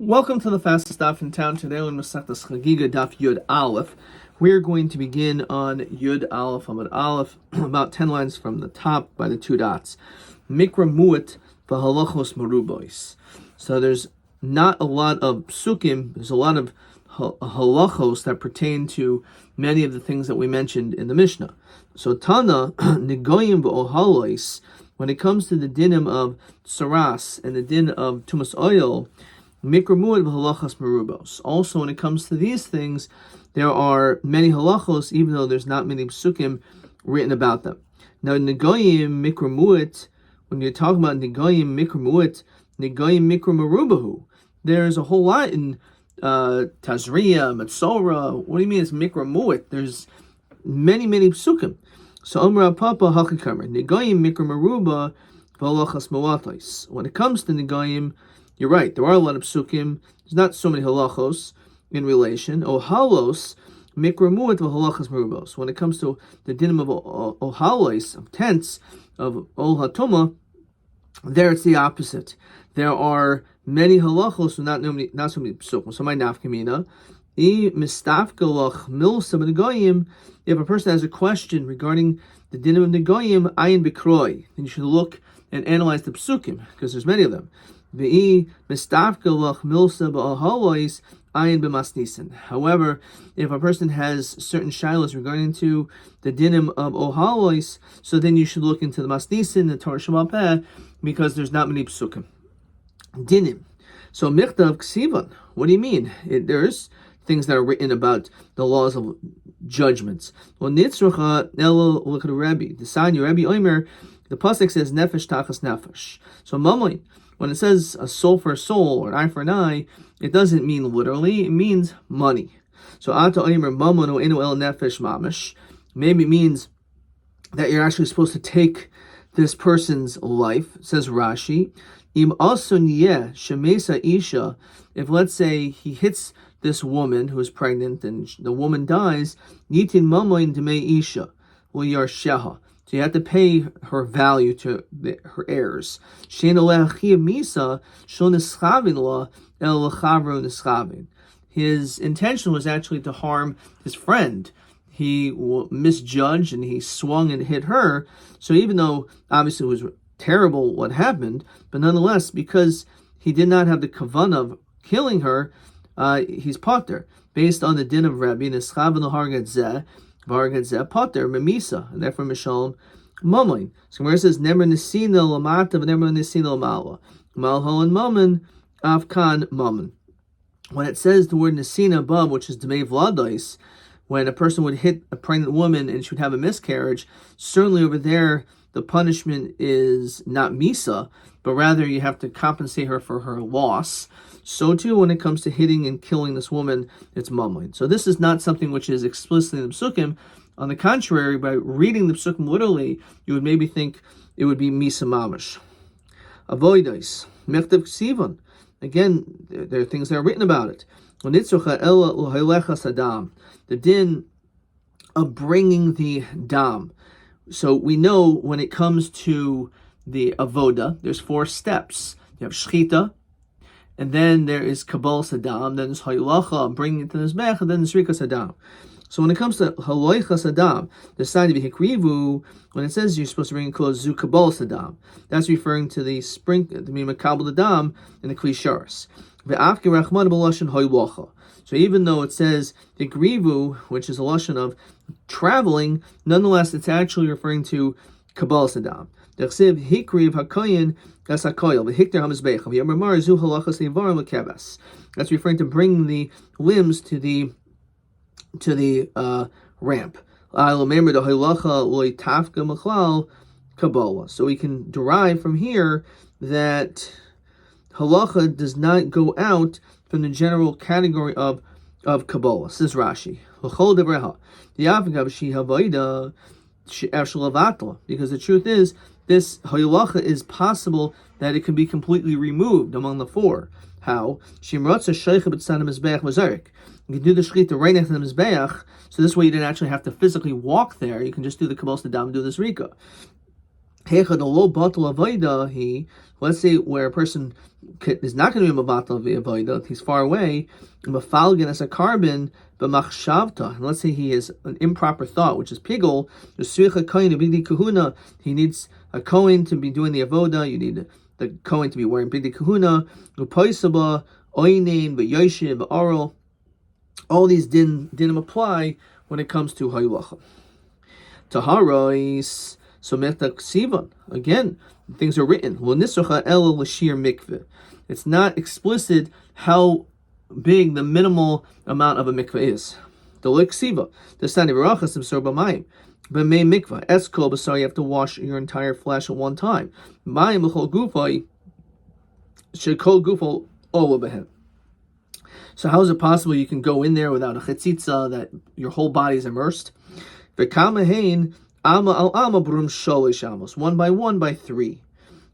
Welcome to the fastest daf in town. Today on Masechtas Chagigah daf Yud Aleph. We're going to begin on Yud Aleph Amud Aleph, about 10 lines from the top by the two dots. Mikra mu'at v'halachos marubois. So there's not a lot of psukim. There's a lot of halachos that pertain to many of the things that we mentioned in the Mishnah. So Tana negoyim v'ohalois. When it comes to the dinim of saras and the din of tumas oil, mikra halachas merubos. Also, when it comes to these things, there are many halachos, even though there's not many psukim written about them. Now, negoyim mikra when you're talking about negoyim mikra merubahu, there's a whole lot in Tazriya, Matzora. What do you mean it's mikra There's many psukim. So Amra Papa Hakikamer negoyim mikra meruba halachas moatais. When it comes to negoyim, you're right, there are a lot of psukim. There's not so many halachos in relation. Ohalos, mikra mu'at v'halachas merubos. When it comes to the dinim of ohalos, of tents, of ol hatuma, there it's the opposite. There are many halachos, not so many psukim. So my nafkamina, mistafgalach milsa b'negoyim. If a person has a question regarding the dinim of negoyim, ayin b'kroi, then you should look and analyze the psukim, because there's many of them. However, if a person has certain shilas regarding to the dinim of ohalois, so then you should look into the masnisin, the Torah Shema Peh, because there's not many psukim. Dinim. So michtav ksivan. What do you mean? There's things that are written about the laws of judgments. Well, nitzracha elo look at Rabbi. The sign your Rabbi Omer. The pasuk says nefesh tachas nefesh. So mamoin. When it says a soul for a soul or an eye for an eye, it doesn't mean literally, it means money. So ata oimer mamon enu el nefesh mamish. Maybe it means that you're actually supposed to take this person's life, says Rashi. Im asun yeh shemesa isha. If let's say he hits this woman who is pregnant and the woman dies, nitin mamoin demei isha, well yar sheha. So you have to pay her value to her heirs. His intention was actually to harm his friend. He misjudged and he swung and hit her. So even though obviously it was terrible what happened, but nonetheless, because he did not have the kavanah of killing her, he's potter. Based on the din of Rabbi, Potter, Memisa, and therefore Mishalom Mamoin. So where it says Nemer Nisina Lamata, Nemer Nisina Lamala. Malho and Mammon, Afkan Mammon. When it says the word Nisina above, which is Demei Vladois, when a person would hit a pregnant woman and she would have a miscarriage, certainly over there the punishment is not Misa, but rather you have to compensate her for her loss. So too, when it comes to hitting and killing this woman, it's mamoin. So this is not something which is explicitly in the psukim. On the contrary, by reading the psukim literally, you would maybe think it would be misa mamish. Avoidais, mechtav ksivan. Again, there are things that are written about it. The din of bringing the dam. So we know when it comes to the avoda, there's 4 steps. You have shchita, and then there is kabal sadam, then there's haylacha, bringing it to the mizbech, and then there's rika sadam. So when it comes to haloicha sadam, the sign of hikrivu, when it says you're supposed to bring clothes zu kabal sadam, that's referring to the makabel sadam in the klisharis. Ve'afke rachman b'lashon haylacha. So even though it says hikrivu, which is a lashon of traveling, nonetheless it's actually referring to kabal sadam. Hikriv hakayin. That's referring to bringing the limbs to the ramp. So we can derive from here that halacha does not go out from the general category of Kabbalah. Says Rashi. Because the truth is, this halacha is possible that it can be completely removed among the 4. How? You can do the shechita right next to the mizbeach, so this way you didn't actually have to physically walk there. You can just do the kabbalah sadam and do this rika. Let's say where a person is not going to be mabatal v'avoda, he's far away, mafalgen as a carbon, but machshavta. And let's say he has an improper thought, which is pigul. He needs a kohen to be doing the avoda. You need the kohen to be wearing bigdi kahuna, upaisaba, oinen, v'yoshiv, v'aral. All these dinim apply when it comes to haylacha. Taharais. So mechta ksivan, again, things are written. It's not explicit how big the minimal amount of a mikveh is. The liksiva, the stani v'rachas imsor b'mayim, b'mei mikveh eskol b'sar. You have to wash your entire flesh at one time. Mayim l'chol gufay shekol gufo ola b'hem. So how is it possible you can go in there without a chetzitza, that your whole body is immersed? V'kamahein. Alma al alma brum sholish amos, 1 by 1 by 3.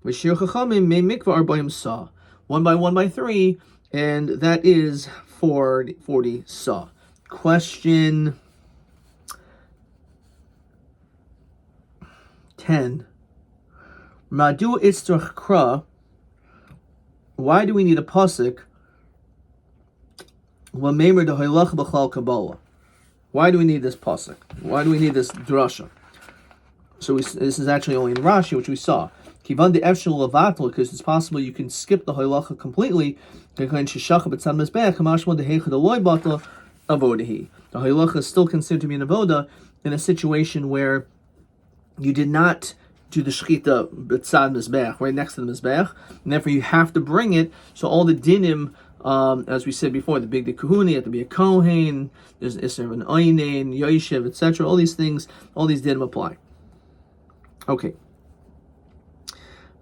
V'shir chachamim me mikvah arbaim sa, 1 by 3, and that is 40 sa. Question 10. Madu itzrach kra. Why do we need a pasuk? L'meimer dehoylach b'chal kabbalah. Why do we need this pasuk? Why do we need this drasha? So this is actually only in Rashi, which we saw. Kivan de efshel levatel, because it's possible you can skip the hoylacha completely. The hoylacha is still considered to be an avoda in a situation where you did not do the shechita b'tzad mizbech, right next to the mizbech, and therefore you have to bring it. So all the dinim, as we said before, the big kahuna, you have to be a kohen. There's isser of an oinen, yoshev, etc. All these things, all these dinim apply. Okay.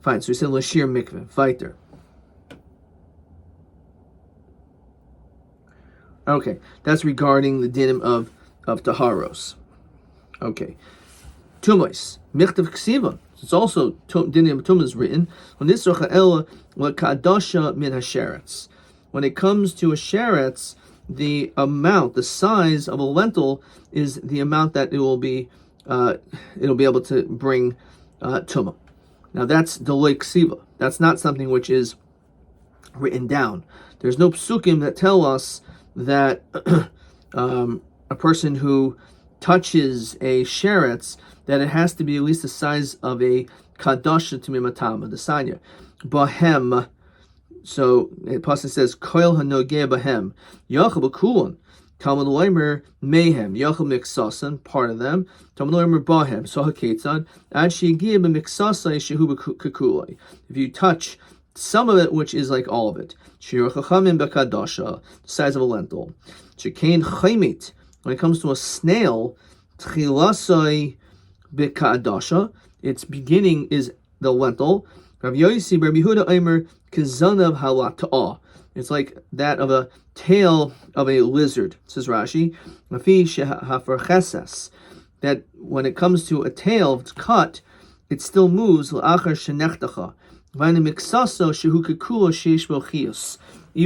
Fine, so we said Lashir Mikveh, Viter. Okay, that's regarding the dinim of Taharos. Okay. Tumos, Michtav Ksiva. It's also dinim of Tumos written. When this Rocha'ela, Kadasha min Hasheretz. When it comes to a sheretz, the amount, the size of a lentil is the amount that it'll be able to bring tumah. Now that's delay ksiva. That's not something which is written down. There's no psukim that tell us that a person who touches a sheretz, that it has to be at least the size of a kadasha tamimatama, the sanya. Bahem. So the pasuk says, "Koil hanogeh bahem yachal b'kulon." Talmud Leimer Mayhem, Yachal Miksasan, part of them. Talmud Leimer Bahem, so Haketzan, Ad Shegib Miksasai Shehu Kakulai. If you touch some of it, which is like all of it. Shir Chachamim Bekadasha, the size of a lentil. Shekain Chaimit, when it comes to a snail, Tchilasai Bekadasha, its beginning is the lentil. Rav Yosi, Rabbi Yehuda Eimer, Kazanav Halata'ah. It's like that of a tail of a lizard, says Rashi. That when it comes to a tail, if it's cut, it still moves. Even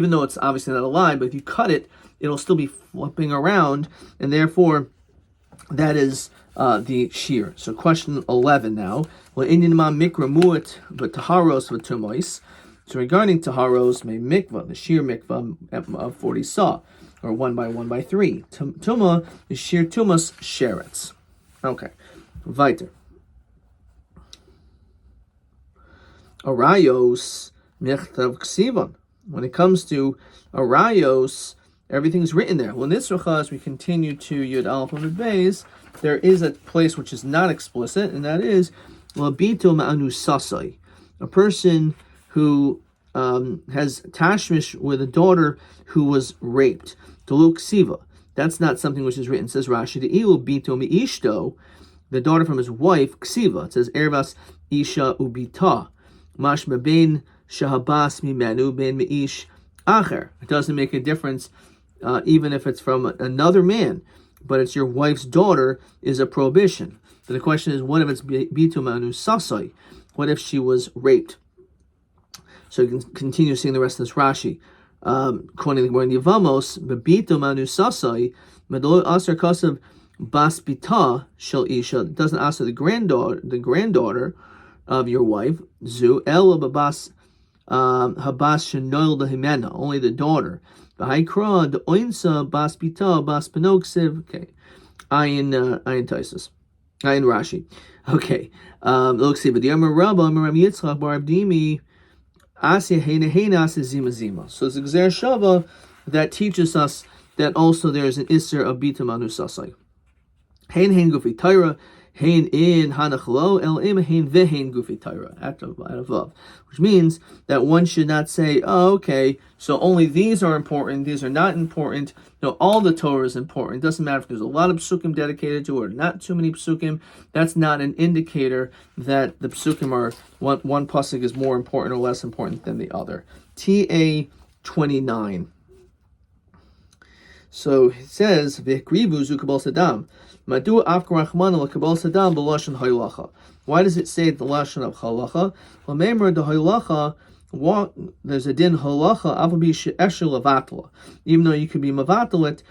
though it's obviously not alive, but if you cut it, it'll still be flipping around, and therefore that is the shear. So question 11 now. But taharos v'tumois. So regarding taharos, may mikvah, the sheer mikvah of 40 saw, or 1 by 1 by 3. Tuma, the sheer tumas sheretz. Okay, weiter. Arayos mechtav ksivan. When it comes to arayos, everything's written there. Well, in this Nisracha, as we continue to Yud Aleph of the Beis, there is a place which is not explicit, and that is labito ma'anu sasai, a person who has tashmish with a daughter who was raped. Tolu ksiva. That's not something which is written. It says Rashi, the ilu bito mi ishto, the daughter from his wife, ksiva. It says ervas isha ubita. Mashma bein shahabas mimenu ben meish acher. It doesn't make a difference even if it's from another man, but it's your wife's daughter is a prohibition. But the question is, what if it's bito manu sasai? What if she was raped? So you can continue seeing the rest of this Rashi. Quoting the word Yavamos, bebito manu sasai, medolo aser kasav bas bita shel isha. It doesn't ask the granddaughter, of your wife. Zu el babas habas shenoil himena, only the daughter. V'haikra the oinsa bas bita bas penoksiv. Okay, ayin taisus, ayin Rashi. Okay, let's see. But the Amar Rabbi Yitzchak bar Abdimi asya heina heina asya zima zima. So it's Gzer Shava that teaches us that also there is an isser of bita manusasai. Hein hein gufi Torah. Hein in hanachlo el im hein vehein gufi Torah at above, which means that one should not say, oh, okay, so only these are important, these are not important. No, all the Torah is important. It doesn't matter if there's a lot of psukim dedicated to it or not too many psukim. That's not an indicator that the psukim are one pasuk is more important or less important than the other. TA 29. So it says v'hikrivu zu kabal sadam. Why does it say the lashon of halacha? Well, remember the halacha. There's a din halacha. Even though you could be mavatalit,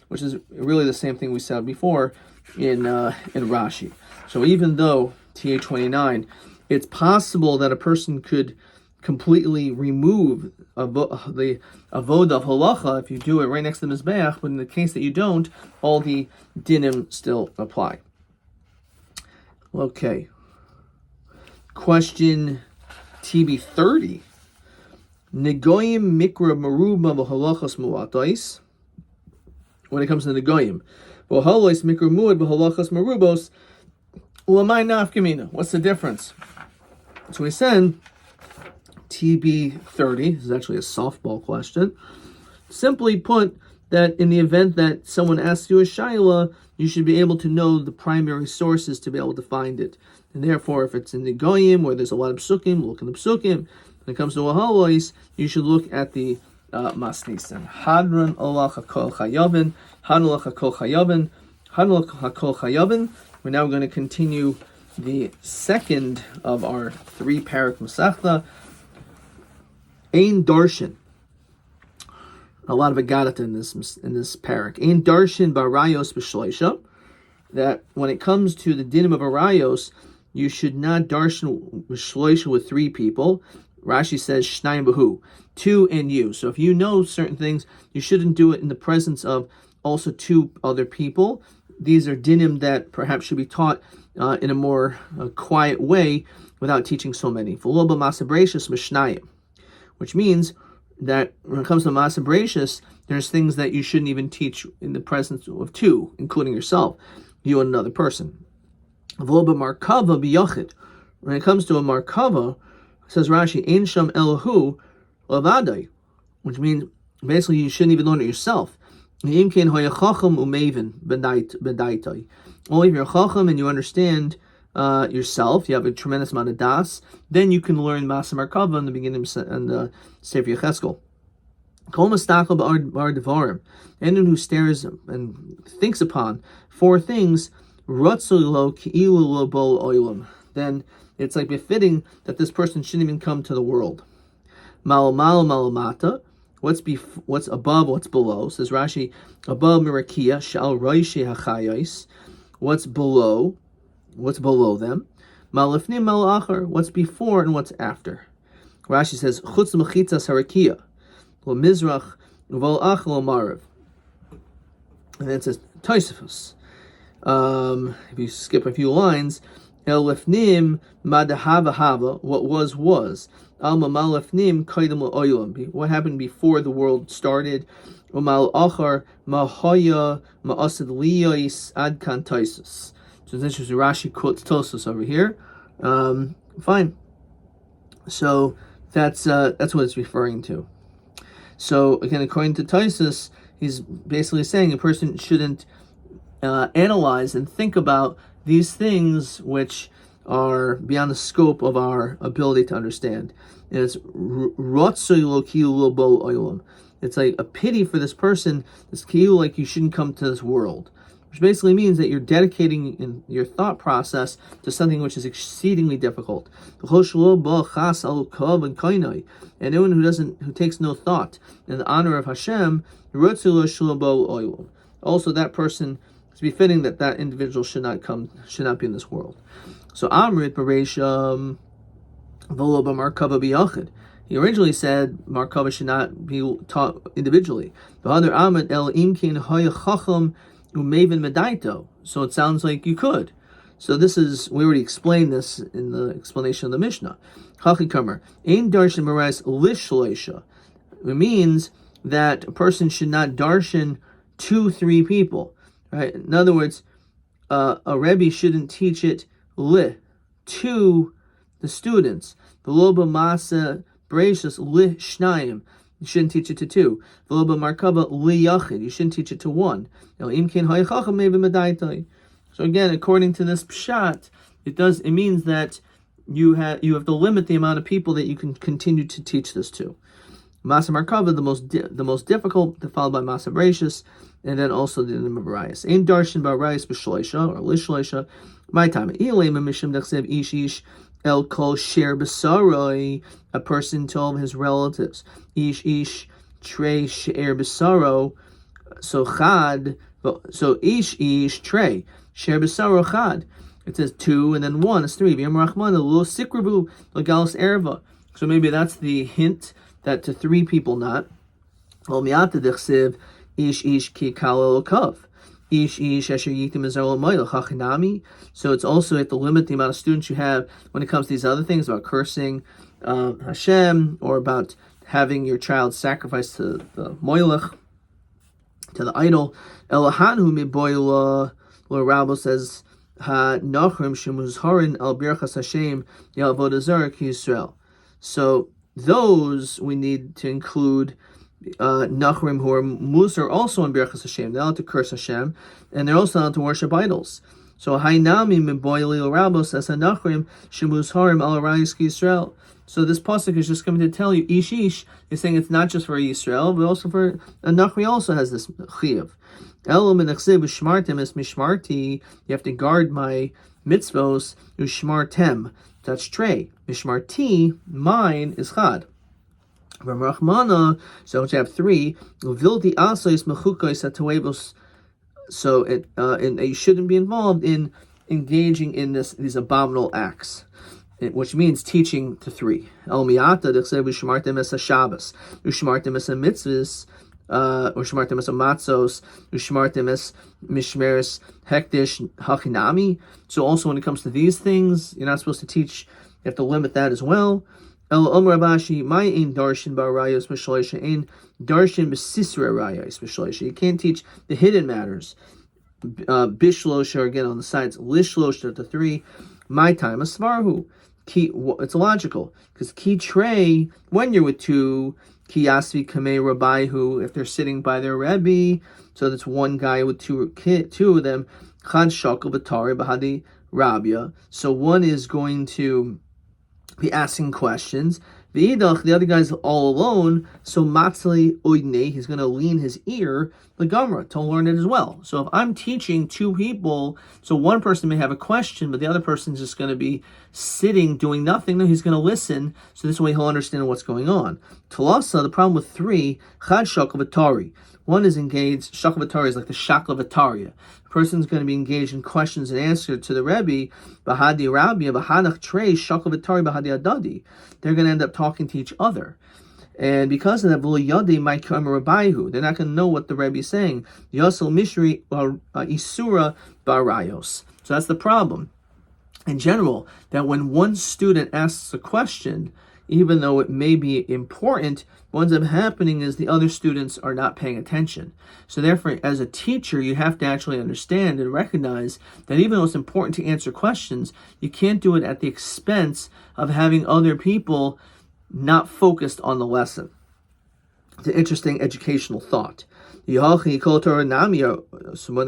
which is really the same thing we said before in Rashi. So even though TA29, it's possible that a person could completely remove the avoda of halacha if you do it right next to the mizbeach, but in the case that you don't, all the dinim still apply. Okay. Question TB30. Negoyim mikra maruba v'halachas muatais. When it comes to negoyim, v'halachas mikra muad v'halachas marubos. Ulamai nafkamina. What's the difference? So we said TB30, this is actually a softball question. Simply put, that in the event that someone asks you a shaila, you should be able to know the primary sources to be able to find it. And therefore, if it's in the goyim, where there's a lot of psukim, look in the psukim. When it comes to ahalois, you should look at the masnisan. Hadran olach hakol chayavin, hanolach hakol chayavin, hanolach hakol chayavin. We're now going to continue the second of our 3 parak masachta. Ein darshan. A lot of agadata in this parak. Ein darshan barayos b'shleisha. That when it comes to the dinim of arayos, you should not darshan b'shleisha with 3 people. Rashi says shnayim b'hu, 2 and you. So if you know certain things, you shouldn't do it in the presence of also 2 other people. These are dinim that perhaps should be taught in a more quiet way without teaching so many. V'lo b'masabreshus mishnayim. Which means that when it comes to Masa Bereshis, there's things that you shouldn't even teach in the presence of 2, including yourself, you and another person. Markava b'yachid. When it comes to a markava, says Rashi, Ein sham elahu lavadai, which means basically you shouldn't even learn it yourself. Only if you're chacham and you understand yourself, you have a tremendous amount of das, then you can learn Masa Markava in the beginning and the Sefer Yecheskel. Kol mastachel b'ar devarim, anyone who stares and thinks upon 4 things, ratzul lo ki'ilu lo bol oilam, then it's like befitting that this person shouldn't even come to the world. Mal malamata, what's above, what's below, says Rashi, above mirakia shal roishi hachayos, what's below them. Malifnim malachar, what's before and what's after. Rashi says, chutz mechitzas harakia, lo mizrach, uvol ach lo marav. And then it says, Tosafos. If you skip a few lines, el lifnim madahava hava, what was. Alma malifnim kaidem oilam, what happened before the world started. Umal achar mahoya ma'asad liyos ad kan Tosafos. So it's interesting, Rashi quotes Tosfos over here. Fine. So that's what it's referring to. So again, according to Tosfos, he's basically saying a person shouldn't analyze and think about these things which are beyond the scope of our ability to understand. And it's it's like a pity for this person. It's like you shouldn't come to this world. Which basically means that you're dedicating in your thought process to something which is exceedingly difficult. And anyone who takes no thought in the honor of Hashem, also that person is befitting that that individual should not be in this world. So Amrit Bereisham V'lo b'markava b'yachid. He originally said markava should not be taught individually. V'hadar Amrit el imkin haya chacham u'mevin medaito. So it sounds like you could. So this is, we already explained this in the explanation of the Mishnah. Chachikamer ein darshan barais lishleisha. It means that a person should not darshan 2-3 people. Right? In other words, a Rebbe shouldn't teach it to the students. V'loba masa breishus li shnayim. You shouldn't teach it to 2. V'loba markava li yachid. You shouldn't teach it to 1. So again, according to this pshat, it means that you have to limit the amount of people that you can continue to teach this to. Masa markava, the most difficult, followed by masa breishus, and then also the name of Arias. Ein darshan b'Arias b'shleisha or lishleisha. My time. Ish el kol sher b'saroi. A person to all of his relatives. Ish trey sher b'saro. So chad. So ish trey sher b'saro chad. It says 2 and then 1 is 3. V'yam rachmana lo sikravu legalos erva. So maybe that's the hint that to 3 people not. Ol miata dechsev ish ki kalel kav. Ish asher yitim ezar l'mayil chachinami. So it's also at the limit the amount of students you have when it comes to these other things about cursing Hashem or about having your child sacrificed to the moilech, to the idol. Elahanu miboila. Lord Rabbi says ha nachrim shemuzharin al birchas Hashem yalvod azar ki Yisrael. So those we need to include. Nachrim who are musar also in Birchas Hashem. They're allowed to curse Hashem, and they're also allowed to worship idols. So Hainami Miboili Rabos as a Nachrim Shemuzharim al Arayis Yisrael. So this pasuk is just coming to tell you ish is saying it's not just for Yisrael, but also for a Nachri also has this chiyuv. Elam and Shmartem is Mishmarti. You have to guard my mitzvos ushmartem. That's trey. Mishmarti, mine is chad. Rahmana, so you have 3. Vilti asais mechukais atawevos. So and you shouldn't be involved in engaging in these abominable acts, which means teaching to 3. El miata dechsev ushmartem es Shabbos, ushmartem es mitzvahs, ushmartem es matzos, ushmartem es mishmeres hektish hachinami. So also when it comes to these things, you're not supposed to teach. You have to limit that as well. El Omer Abashi, my ain darshan ba'arayos b'shleisha, ain darshan b'sisra arayos b'shleisha. You can't teach the hidden matters. Bishlosha again on the sides, lishlosha to 3. My time a svarhu. It's logical because ki trey when you're with 2, ki asvi kamei rabbihu if they're sitting by their Rebbe. So that's one guy with 2 of them. Chad shakel b'tari b'hadi rabia. So one is going to be asking questions. The other guy's all alone, so matzli oidne, he's going to lean his ear the Gemara to learn it as well. So if I'm teaching 2 people, so one person may have a question, but the other person's just going to be sitting doing nothing. No, he's going to listen, so this way he'll understand what's going on. Talasa, the problem with 3, chad shakavatari. One is engaged, shakavatari is like the shaklavataria. The person's going to be engaged in questions and answers to the Rebbe, bahadi rabia, bahanach trei, shakavatari, bahadi adadi. They're going to end up talking to each other. And because of that, they're not going to know what the Rebbe is saying. Yosel mishri isura barayos. So that's the problem. In general, that when one student asks a question, even though it may be important, what ends up happening is the other students are not paying attention. So therefore, as a teacher, you have to actually understand and recognize that even though it's important to answer questions, you can't do it at the expense of having other people not focused on the lesson. It's an interesting educational thought. So when it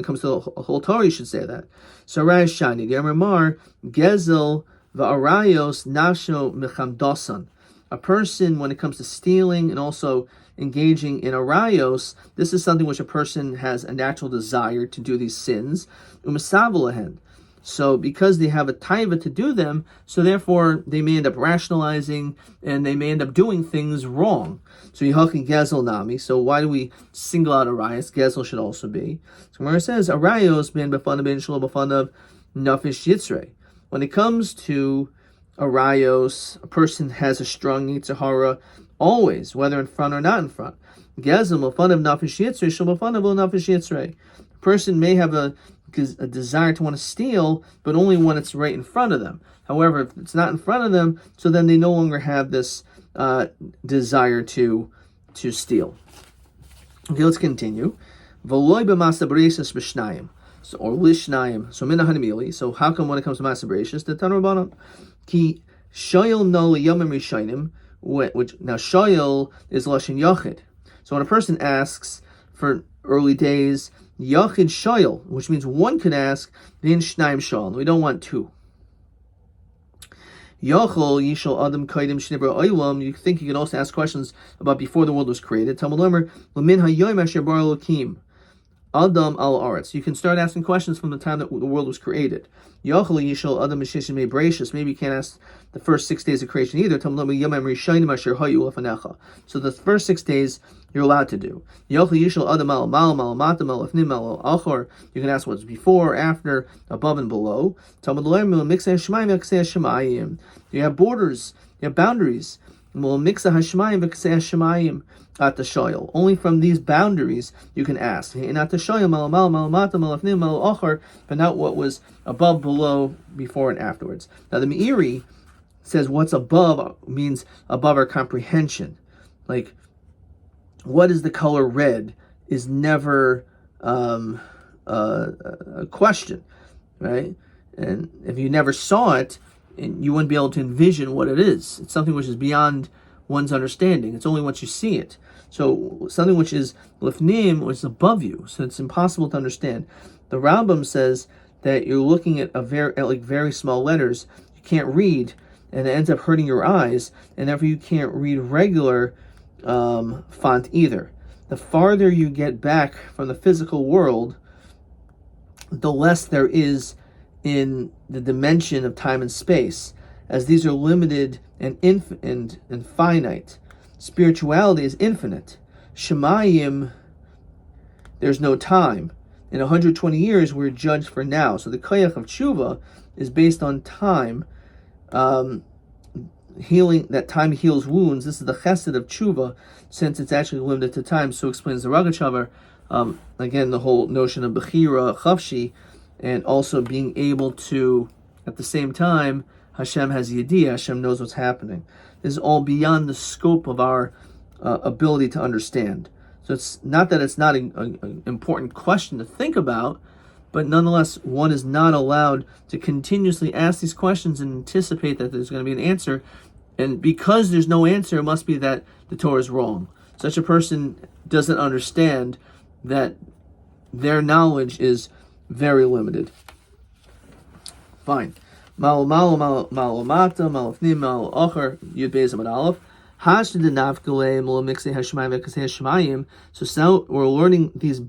comes to the whole Torah, you should say that. So Raish Shani, the Amar, Gezel va'arayos nasho mechamdosan. A person, when it comes to stealing and also engaging in arayos, this is something which a person has a natural desire to do these sins. Umasavalahen. So because they have a taiva to do them, so therefore they may end up rationalizing and they may end up doing things wrong. So Yehachi Gezel Nami. So why do we single out Arayos? Gezel should also be. So Gemara says Arayos ben b'fanav ben shelo b'fanav nafish yitzrei. When it comes to Arayos, a person has a strong Yetzer Hara always, whether in front or not in front. Gezel b'fanav nafish yitzrei shelo b'fanav nafish yitzrei. A person may have a desire to want to steal, but only when it's right in front of them. However, if it's not in front of them, so then they no longer have this desire to steal. Okay, let's continue. V'loy b'masa b'reisas b'shnayim, so or lishnayim. So mina hanimili. So how come when it comes to masa b'reisas, the Tanu Rabbanan ki shoyel no liyamim rishayim, which now shoyel is lashon yachid. So when a person asks for early days, Yachid Shoyel, which means one could ask, Vin Shnaim Shoyel. We don't want two. Yachol Yishol Adam Kaidim Shnibra Oilam. You think you can also ask questions about before the world was created. Talmud Omer, Lamin Hayoim Asher Bar Elokim Adam Al Aretz. You can start asking questions from the time that the world was created. Yachol Yishol Adam Mishishim Mei Bracious. Maybe you can't ask the first 6 days of creation either. Talmud Omer Yomim Rishayim Asher Hayu Lefanecha. So the first 6 days you're allowed to do. Yachol Yishol Adam Al Mal Mal Matam Al Ifnim Al Achor. You can ask what's before, after, above, and below. Talmud Omer Mixay Shemayim Mixay Shemayim. You have borders. You have boundaries. Mixay Hashemayim Mixay Shemayim. At the shoyel. Only from these boundaries you can ask. And at the shoyel, but not what was above, below, before, and afterwards. Now the Meiri says what's above means above our comprehension. Like, what is the color red is never a question, right? And if you never saw it, you wouldn't be able to envision what it is. It's something which is beyond one's understanding. It's only once you see it. So something which is lifnim, which is above you, so it's impossible to understand. The Rambam says that you're looking at very small letters. You can't read, and it ends up hurting your eyes, and therefore you can't read regular font either. The farther you get back from the physical world, the less there is in the dimension of time and space, as these are limited and finite. Spirituality is infinite. Shemayim, there's no time. In 120 years, we're judged for now. So the koyach of tshuva is based on time. Healing, that time heals wounds. This is the chesed of tshuva, since it's actually limited to time. So explains the Ragachavar. Again, the whole notion of bechira, chavshi, and also being able to, at the same time, Hashem has yediyah, Hashem knows what's happening. This is all beyond the scope of our ability to understand. So it's not that it's not an important question to think about, but nonetheless, one is not allowed to continuously ask these questions and anticipate that there's going to be an answer. And because there's no answer, it must be that the Torah is wrong. Such a person doesn't understand that their knowledge is very limited. Fine. So now we're learning these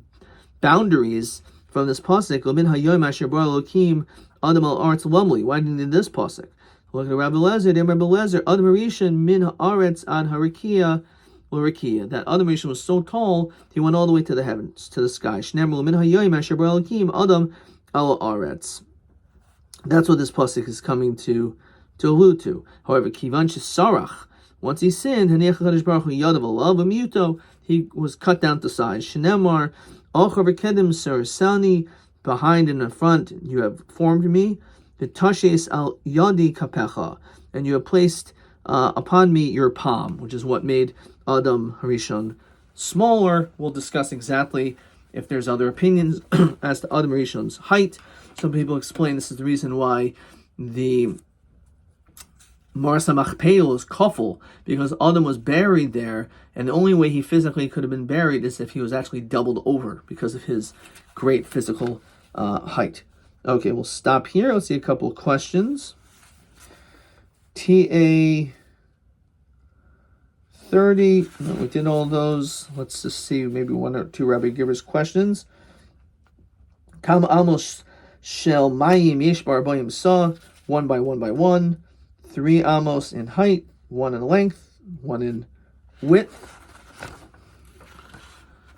boundaries from this pasuk. Why do you need this pasuk? Look at Rabbi Lezer. Rabbi Lezer, Adam Rishon min haaretz ad harikia l'rikia. That Adam Rishon was so tall, he went all the way to the heavens, to the sky. Shneimru min hayoyim asher bara Elokim Adam al haaretz. That's what this pasuk is coming to allude to. However, kivan shesarach, once he sinned, he was cut down to size. Shenemar, behind and in front, you have formed me. V'tashes al yadi kapecha, and you have placed upon me your palm, which is what made Adam Harishon smaller. We'll discuss exactly if there's other opinions as to Adam Harishon's height. Some people explain this is the reason why the Marsa Machpeil is kafel, because Adam was buried there, and the only way he physically could have been buried is if he was actually doubled over because of his great physical height. Okay, we'll stop here. Let's see a couple of questions. TA 30. No, we did all those. Let's just see maybe one or two Rabbi Givers questions. Kam almost Shel mayim yesh b'arbayim sa, 1 by 1 by 1, 3 amos in height, 1 in length, 1 in width.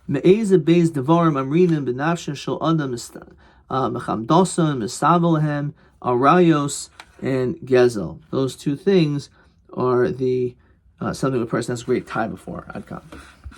Me'eza beis devarim amrinim b'nafshin shel adam mechamdosan misavolahem arayos and gezel. Those two things are the something a person has great time before. Adkan.